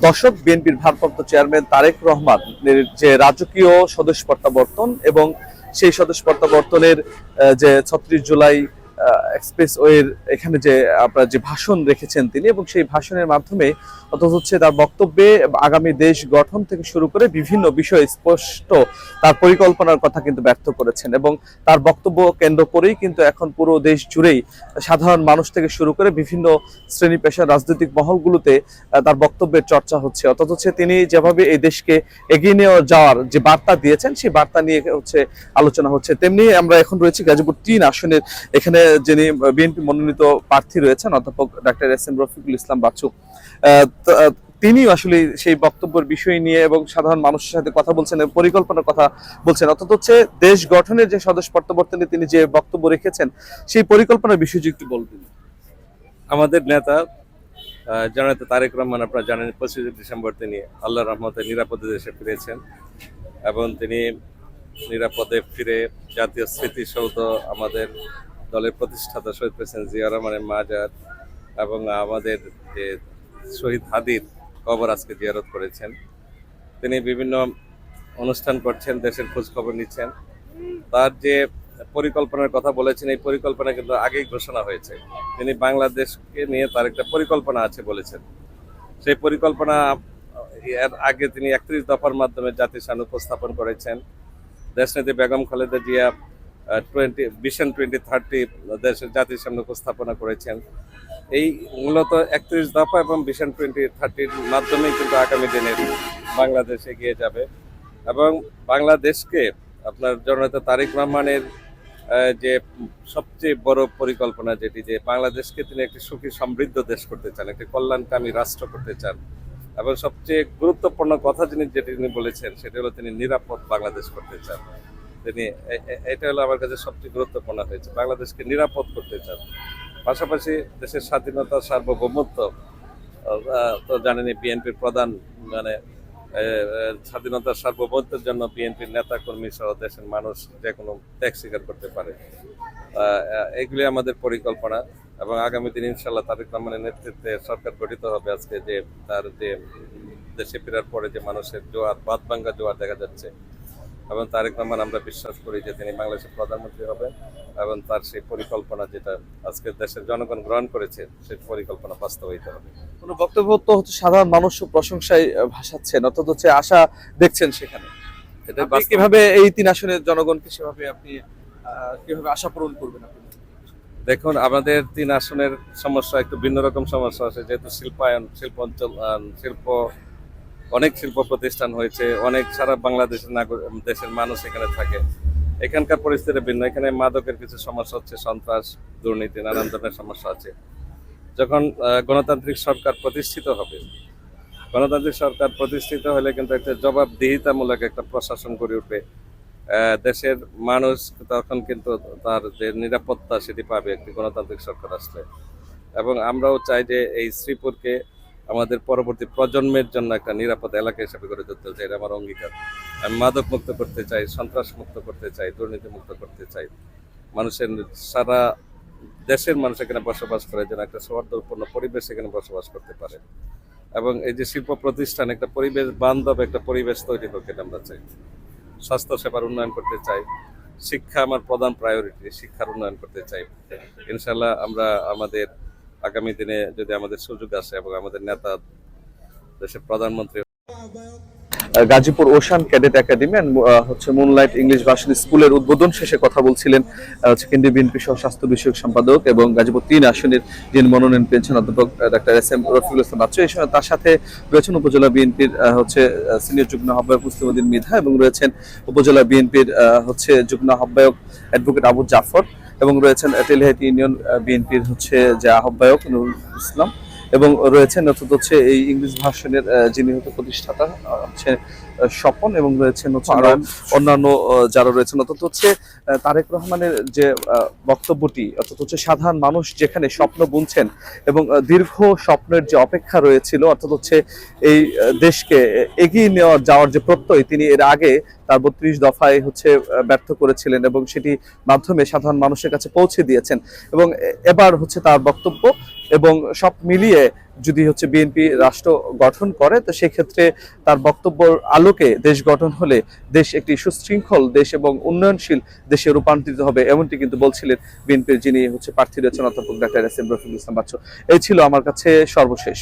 দশক বিএনপির ভারপ্রাপ্ত চেয়ারম্যান তারেক রহমানের যে রাজকীয় স্বদেশ প্রত্যাবর্তন এবং সেই স্বদেশ প্রত্যাবর্তনের যে ৩৬ জুলাই এক্সপ্রেসওয়ের এখানে যে আপনার যে ভাষণ রেখেছেন তিনি, এবং সেই ভাষণের মাধ্যমে অর্থাৎ হচ্ছে তার বক্তব্যে আগামী দেশ গঠন থেকে শুরু করে বিভিন্ন বিষয়ে স্পষ্ট তার পরিকল্পনার কথা কিন্তু ব্যক্ত করেছেন। এবং তার বক্তব্য কেন্দ্র করেই কিন্তু এখন পুরো দেশ জুড়েই সাধারণ মানুষ থেকে শুরু করে বিভিন্ন শ্রেণী পেশার রাজনৈতিক মহলগুলোতে তার বক্তব্যের চর্চা হচ্ছে। অর্থাৎ হচ্ছে তিনি যেভাবে এই দেশকে এগিয়ে নিয়ে যাওয়ার যে বার্তা দিয়েছেন সেই বার্তা নিয়ে হচ্ছে আলোচনা হচ্ছে। তেমনি আমরা এখন রয়েছি গাজীপুর ৩ আসনের, এখানে যিনি বিএনপি মনোনীত প্রার্থী রয়েছেন অধ্যাপক ডাক্তার এস.এম. রফিকুল ইসলাম বাচ্চু, তিনি আসলে সেই বক্তব্যের বিষয় নিয়ে এবং সাধারণ মানুষের সাথে কথা বলছেন, পরিকল্পনার কথা বলছেন। অর্থাৎ হচ্ছে দেশ গঠনের যে স্বদেশ প্রত্যাবর্তনে তিনি যে বক্তব্য রেখেছেন সেই পরিকল্পনার বিষয়টি একটু বলবেন। আমাদের নেতা জননেতা তারেক রহমান, আপনারা জানেন 25 ডিসেম্বর তিনি আল্লাহর রহমতে নিরাপদে দেশে ফিরেছেন এবং তিনি নিরাপদে ফিরে জাতীয় স্মৃতিসৌধ, আমাদের দলের প্রতিষ্ঠাতা শহীদ প্রেসিডেন্ট জিয়া রহমানের মাজার এবং আমাদের যে শহীদ হাদির কবর আজকে জিয়ারত করেছেন। তিনি বিভিন্ন অনুষ্ঠান করছেন, দেশের খোঁজ খবর নিচ্ছেন। তার যে পরিকল্পনার কথা বলেছেন, এই পরিকল্পনা কিন্তু আগেই ঘোষণা হয়েছে। তিনি বাংলাদেশকে নিয়ে তার একটা পরিকল্পনা আছে বলেছেন। সেই পরিকল্পনা এর আগে তিনি 31 দফার মাধ্যমে জাতির সামনে উপস্থাপন করেছেন। দেশনেত্রী বেগম খালেদা জিয়া ভিশন 2030 দেশের জাতির সামনে উপস্থাপনা করেছেন। এই মূলত 31 দফা এবং ভিশন 2030-র মাধ্যমেই কিন্তু আগামী দিনের বাংলাদেশ এগিয়ে যাবে। এবং বাংলাদেশকে আপনার জননেতা তারেক রহমানের যে সবচেয়ে বড় পরিকল্পনা যেটি, যে বাংলাদেশকে তিনি একটি সুখী সমৃদ্ধ দেশ করতে চান, একটি কল্যাণকামী রাষ্ট্র করতে চান। এবং সবচেয়ে গুরুত্বপূর্ণ কথা যেটি তিনি বলেছেন সেটা হলো তিনি নিরাপদ বাংলাদেশ করতে চান। তিনি এটা হলো আমার কাছে সবচেয়ে গুরুত্বপূর্ণ হয়েছে, বাংলাদেশকে নিরাপদ করতে চান। পাশাপাশি দেশের স্বাধীনতা সার্বভৌমত্ব তো জানেনই, বিএনপির প্রধান মানে স্বাধীনতার সার্বভৌমত্বের জন্য বিএনপির নেতা কর্মী সহ দেশের মানুষ যে কোনো ত্যাগ স্বীকার করতে পারে। এগুলি আমাদের পরিকল্পনা এবং আগামী দিন ইনশাল্লাহ তারেক রহমানের নেতৃত্বে সরকার গঠিত হবে। আজকে যে তার যে দেশে ফেরার পরে যে মানুষের জোয়ার, বাদ ভাঙ্গা জোয়ার দেখা যাচ্ছে, এবং তারেক রহমান আমরা বিশ্বাস করি যে তিনি বাংলাদেশের প্রধানমন্ত্রী হবেন এবং তার সেই পরিকল্পনা যেটা আজকে দেশের জনগণ গ্রহণ করেছে সেই পরিকল্পনা বাস্তবায়িত হবে। কোনো বক্তব্য তো হচ্ছে সাধারণ মানুষ প্রশংসায় ভাসাচ্ছেন, অর্থাৎ হচ্ছে আশা দেখছেন সেখানে। এটা কিভাবে এই 3 আসনের জনগণকে সেভাবে আপনি কিভাবে আশা পূরণ করবেন আপনি? দেখুন, আমাদের 3 আসনের সমস্যা একটু ভিন্ন রকম সমস্যা আছে, যেহেতু শিল্পায়ন, শিল্প অঞ্চল, অনেক শিল্প প্রতিষ্ঠান হয়েছে, অনেক সারা বাংলাদেশের দেশের মানুষ এখানে থাকে। এখানকার পরিস্থিতি ভিন্ন। এখানে মাদকের কিছু সমস্যা হচ্ছে, সন্ত্রাস, দুর্নীতি, নানান ধরনের সমস্যা আছে। যখন গণতান্ত্রিক সরকার প্রতিষ্ঠিত হবে, গণতান্ত্রিক সরকার প্রতিষ্ঠিত হলে কিন্তু একটা জবাবদিহিতামূলক একটা প্রশাসন গড়ে উঠবে। দেশের মানুষ তখন কিন্তু তার যে নিরাপত্তা সেটি পাবে একটি গণতান্ত্রিক সরকার আসলে। এবং আমরাও চাই যে এই শ্রীপুরকে আমাদের পরবর্তী প্রজন্মের জন্য একটা নিরাপদ এলাকা হিসেবে গড়ে তুলতে চাই, এটা আমার অঙ্গীকার। আমি মাদক মুক্ত করতে চাই, সন্ত্রাস মুক্ত করতে চাই, দুর্নীতি মুক্ত করতে চাই। মানুষের সারা দেশের মানুষ এখানে বসবাস করে যেন একটা সৌহার্দ্যপূর্ণ পরিবেশ এখানে বসবাস করতে পারে। এবং এই যে শিল্প প্রতিষ্ঠান, একটা পরিবেশ বান্ধব একটা পরিবেশ তৈরি হোক, এটা আমরা চাই। স্বাস্থ্য সেবার উন্নয়ন করতে চাই। শিক্ষা আমার প্রধান প্রায়োরিটি, শিক্ষার উন্নয়ন করতে চাই। ইনশাল্লাহ আমরা আমাদের আগামী দিনে যদি আমাদের সুযোগ আসে এবং আমাদের নেতা দেশের প্রধানমন্ত্রী। গাজীপুর ওশান ক্যাডেট একাডেমি হচ্ছে মুনলাইট ইংলিশ ভার্সন স্কুলের উদ্বোধন শেষে কথা বলছিলেন হচ্ছে কেন্দ্রীয় বিএনপি সহ স্বাস্থ্য বিষয়ক সম্পাদক এবং গাজীপুর 3 আসনের যিনি মনোনয়ন পেয়েছেন অধ্যাপক ডাক্তার এস.এম. রফিকুল ইসলাম বাচ্চু। এই সময় তার সাথে রয়েছেন উপজেলা বিএনপির হচ্ছে সিনিয়র যুগ্ম আহ্বায়ক মুস্তাফিজুদ্দিন মৃধা এবং রয়েছেন উপজেলা বিএনপির হচ্ছে যুগ্ম আহ্বায়ক অ্যাডভোকেট আবু জাফর এবং রয়েছেন তেলিহাটি ইউনিয়ন বিএনপির হচ্ছে যে আহ্বায়ক নুরুল ইসলাম এবং রয়েছেন অর্থাৎ হচ্ছে এই ইংলিশ ভার্সনের যিনি হচ্ছে প্রতিষ্ঠাতা হচ্ছে স্বপন এবং রয়েছেন হচ্ছে আরো অন্যান্য যারা রয়েছেন। অর্থাৎ হচ্ছে তারেক রহমানের যে বক্তব্যটি, অর্থাৎ হচ্ছে সাধারণ মানুষ যেখানে স্বপ্ন বুনছেন এবং দীর্ঘ স্বপ্নের যে অপেক্ষা রয়েছিল, অর্থাৎ হচ্ছে এই দেশকে এগিয়ে যাওয়ার যে প্রত্যয় তিনি এর আগে তার 32 দফায় হচ্ছে ব্যর্থ করেছিলেন এবং সেটি মাধ্যমে সাধারণ মানুষের কাছে পৌঁছে দিয়েছেন। এবং এবার হচ্ছে তার বক্তব্য এবং সব মিলিয়ে যদি হচ্ছে বিএনপি রাষ্ট্র গঠন করে, তো সেক্ষেত্রে তার বক্তব্যের আলোকে দেশ গঠন হলে দেশ একটি সুশৃঙ্খল দেশ এবং উন্নয়নশীল দেশে রূপান্তরিত হবে, এমনটি কিন্তু বলছিলেন বিএনপির যিনি হচ্ছে প্রার্থী রয়েছেন অধ্যাপক doctor S M Rafiqul Islam Bachchu. এই ছিল আমার কাছে সর্বশেষ।